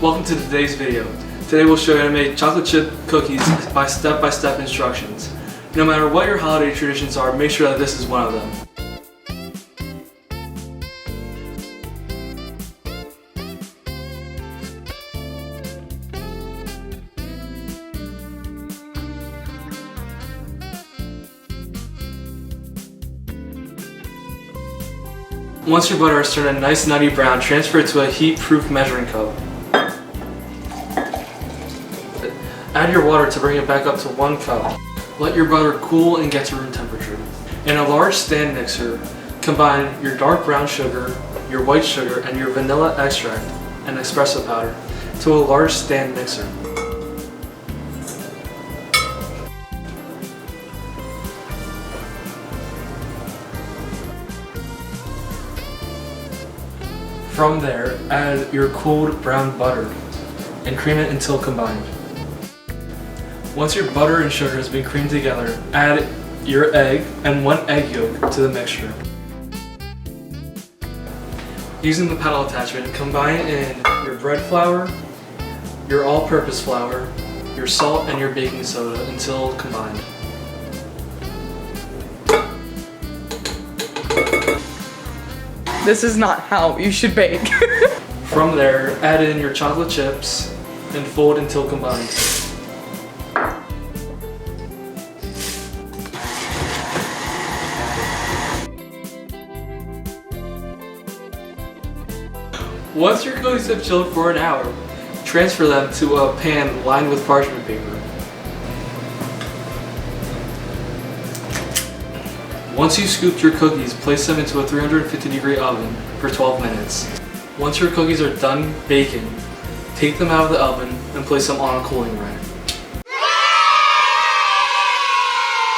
Welcome to today's video. Today we'll show you how to make chocolate chip cookies by step-by-step instructions. No matter what your holiday traditions are, make sure that this is one of them. Once your butter has turned a nice nutty brown, transfer it to a heat-proof measuring cup. Add your water to bring it back up to 1 cup. Let your butter cool and get to room temperature. In a large stand mixer, combine your dark brown sugar, your white sugar, and your vanilla extract and espresso powder to a large stand mixer. From there, add your cooled brown butter and cream it until combined. Once your butter and sugar has been creamed together, add your egg and 1 egg yolk to the mixture. Using the paddle attachment, combine in your bread flour, your all-purpose flour, your salt, and your baking soda until combined. This is not how you should bake. From there, add in your chocolate chips and fold until combined. Once your cookies have chilled for an hour, transfer them to a pan lined with parchment paper. Once you scooped your cookies, place them into a 350-degree oven for 12 minutes. Once your cookies are done baking, take them out of the oven and place them on a cooling rack.